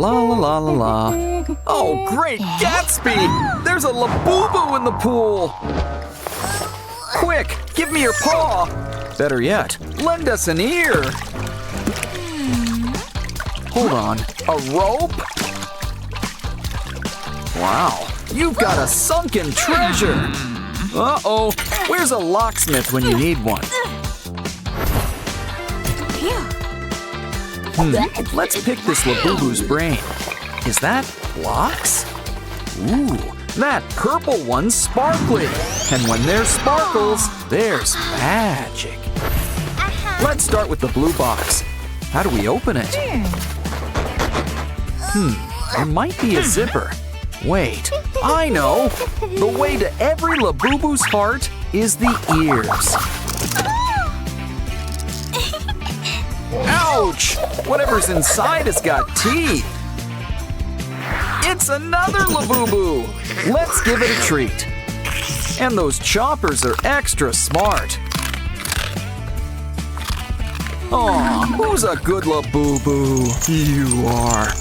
La la la la la. Oh, great Gatsby! There's a Labubu in the pool! Quick, give me your paw! Better yet, lend us an ear! Hold on, a rope? Wow, you've got a sunken treasure! Uh-oh, where's a locksmith when you need one? Let's pick this Labubu's brain. Is that blocks? Ooh, that purple one's sparkly. And when there's sparkles, there's magic. Let's start with the blue box. How do we open it? There might be a zipper. Wait, I know! The way to every Labubu's heart is the ears. Ouch! Whatever's inside has got teeth. It's another Labubu! Let's give it a treat. And those choppers are extra smart. Aw, who's a good Labubu? You are.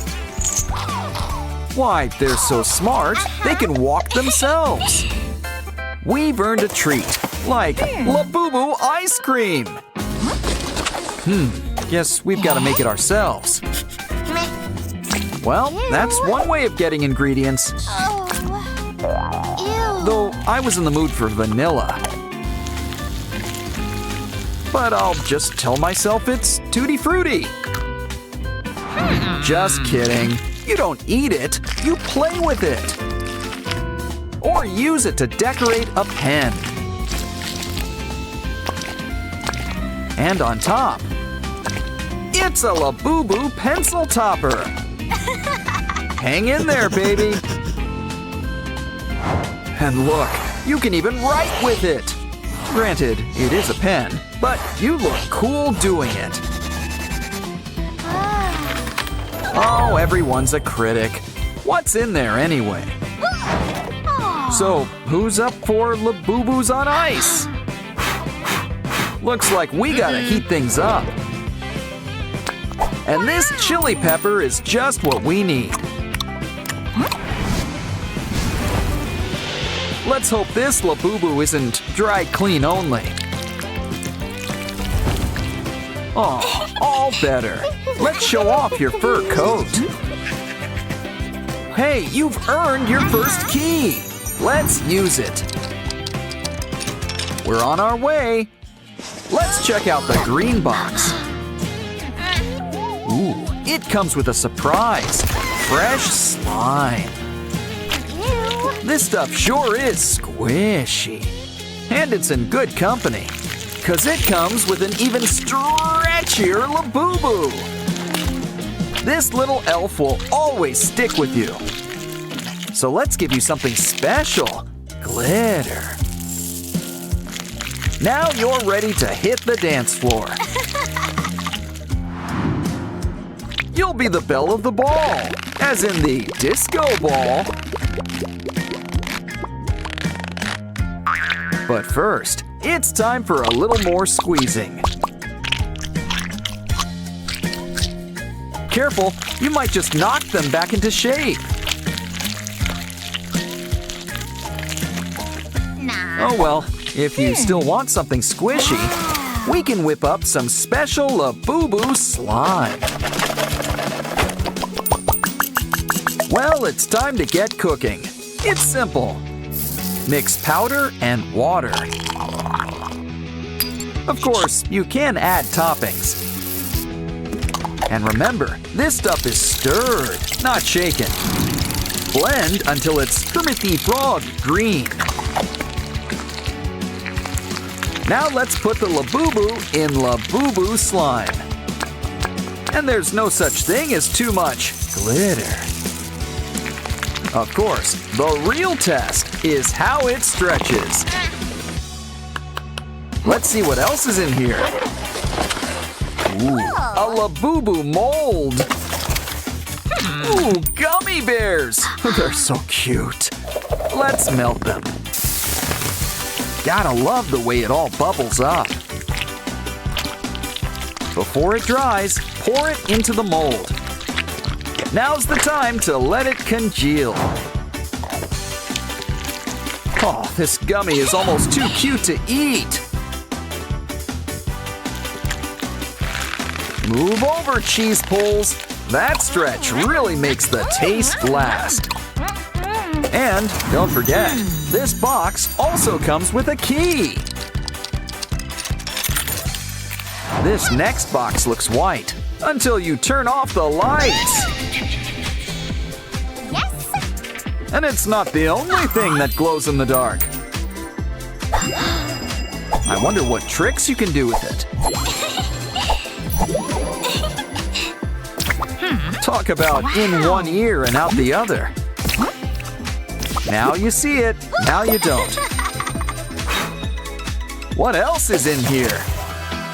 Why, they're so smart, they can walk themselves. We've earned a treat, like Labubu ice cream. Guess we've got to make it ourselves. Well, that's one way of getting ingredients. Though I was in the mood for vanilla. But I'll just tell myself it's Tutti Frutti. Just kidding. You don't eat it, you play with it. Or use it to decorate a pen. And on top, it's a Labubu pencil topper. Hang in there, baby. And look, you can even write with it. Granted, it is a pen, but you look cool doing it. Oh, everyone's a critic. What's in there anyway? So, who's up for Labubus on ice? Looks like we gotta heat things up. And this chili pepper is just what we need. Let's hope this Labubu isn't dry clean only. Oh, all better. Let's show off your fur coat. Hey, you've earned your first key. Let's use it. We're on our way. Let's check out the green box. Ooh, it comes with a surprise. Fresh slime. This stuff sure is squishy. And it's in good company, 'cause it comes with an even stretchier Labubu. This little elf will always stick with you. So let's give you something special. Glitter. Now you're ready to hit the dance floor. You'll be the belle of the ball, as in the disco ball. But first, it's time for a little more squeezing. Careful, you might just knock them back into shape. Oh well, if you still want something squishy, we can whip up some special Labubu slime. Well, it's time to get cooking. It's simple. Mix powder and water. Of course, you can add toppings. And remember, this stuff is stirred, not shaken. Blend until it's Kermit Frog green. Now let's put the Labubu in Labubu slime. And there's no such thing as too much glitter. Of course, the real test is how it stretches. Let's see what else is in here. Ooh, a Labubu mold. Ooh, gummy bears. They're so cute. Let's melt them. Gotta love the way it all bubbles up. Before it dries, pour it into the mold. Now's the time to let it congeal. Oh, this gummy is almost too cute to eat. Move over, cheese pulls. That stretch really makes the taste last. And don't forget, this box also comes with a key. This next box looks white until you turn off the lights. Yes! And it's not the only thing that glows in the dark. I wonder what tricks you can do with it. Talk about in one ear and out the other. Now you see it, now you don't. What else is in here?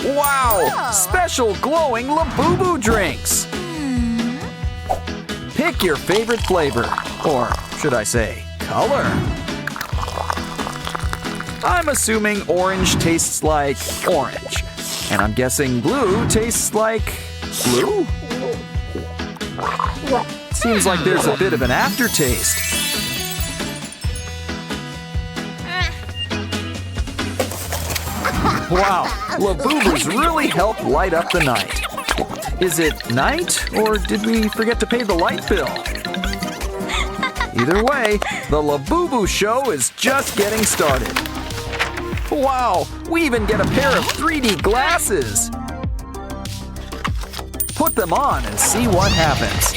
Wow! Special glowing Labubu drinks! Pick your favorite flavor, or should I say, color. I'm assuming orange tastes like orange, and I'm guessing blue tastes like blue? Seems like there's a bit of an aftertaste. Wow, Labubus really help light up the night. Is it night, or did we forget to pay the light bill? Either way, the Labubu show is just getting started. Wow, we even get a pair of 3D glasses. Put them on and see what happens.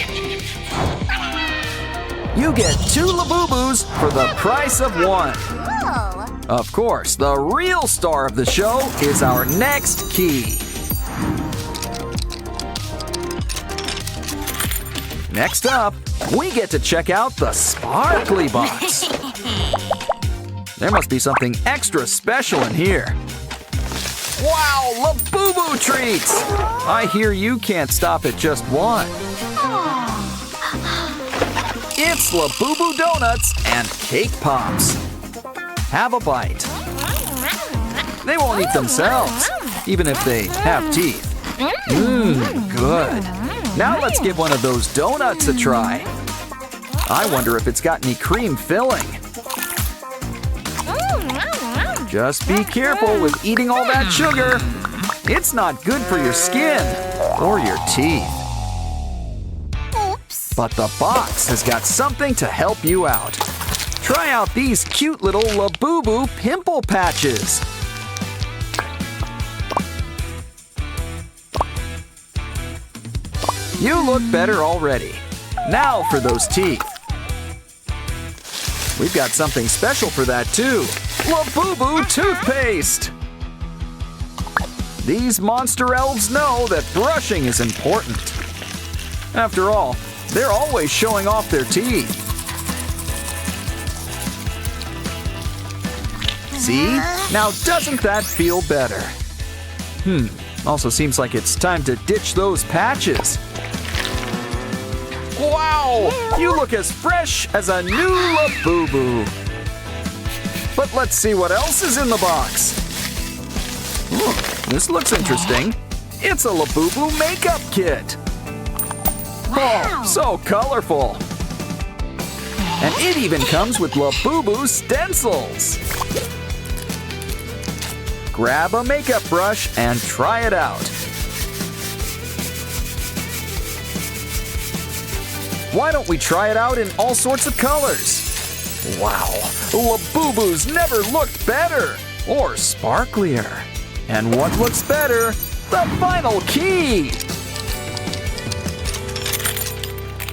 You get 2 Labubus for the price of 1. Of course, the real star of the show is our next key. Next up, we get to check out the sparkly box. There must be something extra special in here. Wow, Labubu treats! I hear you can't stop at just one. It's Labubu donuts and cake pops. Have a bite. They won't eat themselves, even if they have teeth. Good. Now let's give one of those donuts a try. I wonder if it's got any cream filling. Just be careful with eating all that sugar. It's not good for your skin or your teeth. Oops. But the box has got something to help you out. Try out these cute little Labubu pimple patches. You look better already. Now for those teeth. We've got something special for that too. Labubu toothpaste. These monster elves know that brushing is important. After all, they're always showing off their teeth. See? Now doesn't that feel better? Also seems like it's time to ditch those patches. Wow! You look as fresh as a new Labubu. But let's see what else is in the box. This looks interesting. It's a Labubu makeup kit. Oh, so colorful. And it even comes with Labubu stencils. Grab a makeup brush and try it out. Why don't we try it out in all sorts of colors? Wow, Labubus never looked better or sparklier. And what looks better? The final key!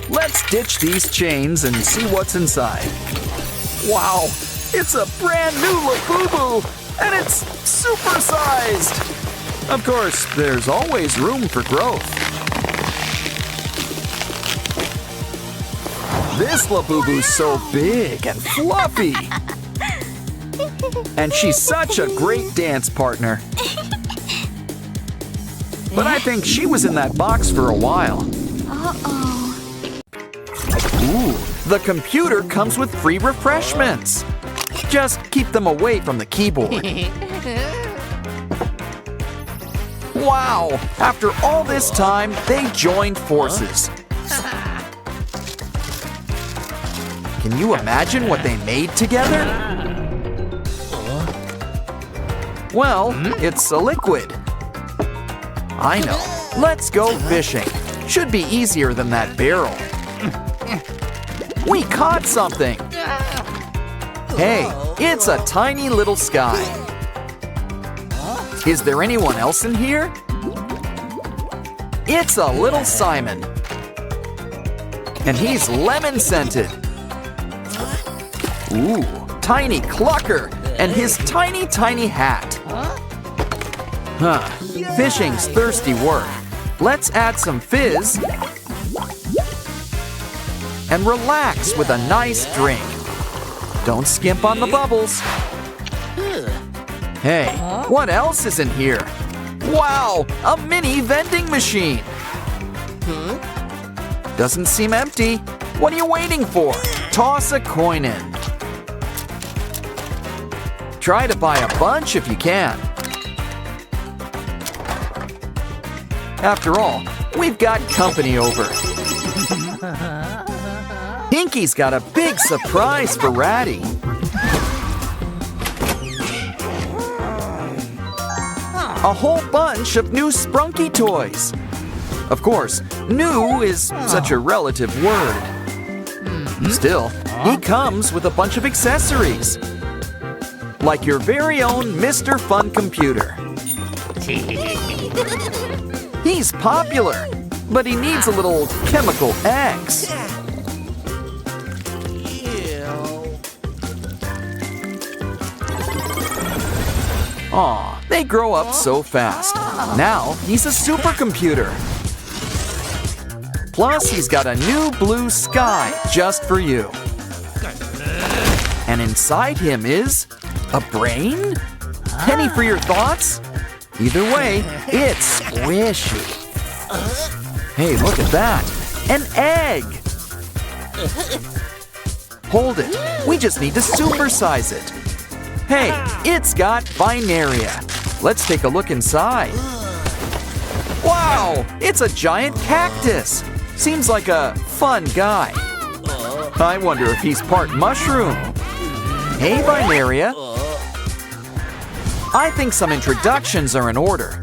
Let's ditch these chains and see what's inside. Wow, it's a brand new Labubu, and it's supersized! Of course, there's always room for growth. This Labubu's so big and fluffy. And she's such a great dance partner. But I think she was in that box for a while. Ooh, the computer comes with free refreshments. Just keep them away from the keyboard. Wow, after all this time, they joined forces. Can you imagine what they made together? Well, it's a liquid. I know. Let's go fishing. Should be easier than that barrel. We caught something. Hey, it's a tiny little sky. Is there anyone else in here? It's a little Simon. And he's lemon scented. Ooh, tiny clucker and his tiny, tiny hat. Huh, fishing's thirsty work. Let's add some fizz and relax with a nice drink. Don't skimp on the bubbles. Hey, what else is in here? Wow, a mini vending machine. Doesn't seem empty. What are you waiting for? Toss a coin in. Try to buy a bunch if you can. After all, we've got company over. Pinky's got a big surprise for Ratty. A whole bunch of new Sprunky toys. Of course, new is such a relative word. Still, he comes with a bunch of accessories. Like your very own Mr. Fun Computer. He's popular, but he needs a little chemical X. Aw, they grow up so fast. Now he's a supercomputer. Plus, he's got a new blue sky just for you. And inside him is a brain? Penny for your thoughts? Either way, it's squishy. Hey, look at that. An egg. Hold it. We just need to supersize it. Hey, it's got binaria. Let's take a look inside. Wow, it's a giant cactus. Seems like a fun guy. I wonder if he's part mushroom. Hey, binaria. I think some introductions are in order.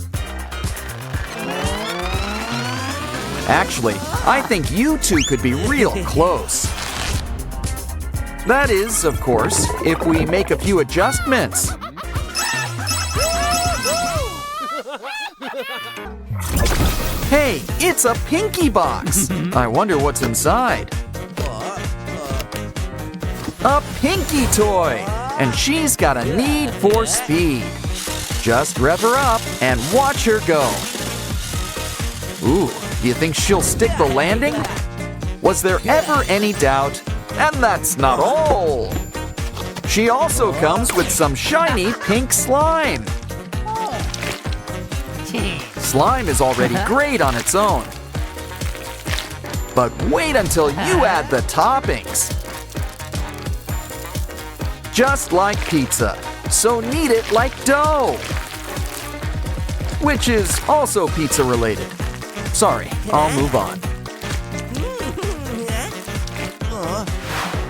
Actually, I think you two could be real close. That is, of course, if we make a few adjustments. Hey, it's a Pinky box. I wonder what's inside. A Pinky toy, and she's got a need for speed. Just rev her up and watch her go. Ooh, do you think she'll stick the landing? Was there ever any doubt? And that's not all. She also comes with some shiny pink slime. Slime is already great on its own. But wait until you add the toppings. Just like pizza, so knead it like dough. Which is also pizza related. Sorry, I'll move on.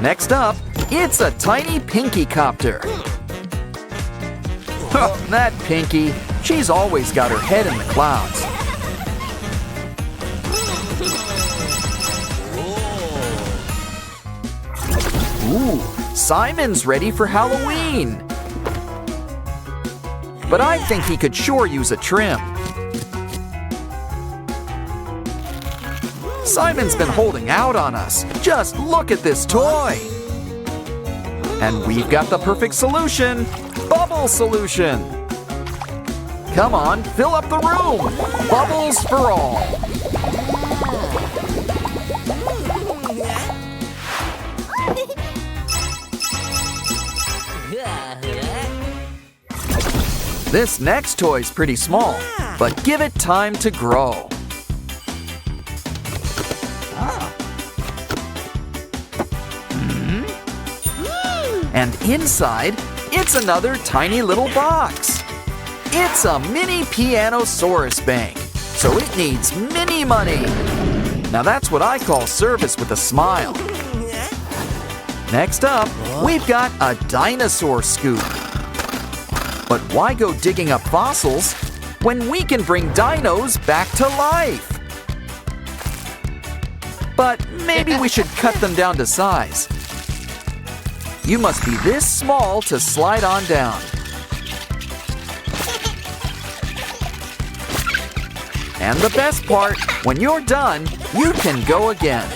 Next up, it's a tiny Pinky copter. That Pinky, she's always got her head in the clouds. Ooh, Simon's ready for Halloween. But I think he could sure use a trim. Simon's been holding out on us. Just look at this toy. And we've got the perfect solution. Bubble solution. Come on, fill up the room. Bubbles for all. This next toy's pretty small, but give it time to grow. And inside, it's another tiny little box. It's a mini Pianosaurus bank, so it needs mini money. Now that's what I call service with a smile. Next up, we've got a dinosaur scoop. But why go digging up fossils when we can bring dinos back to life? But maybe we should cut them down to size. You must be this small to slide on down. And the best part, when you're done, you can go again.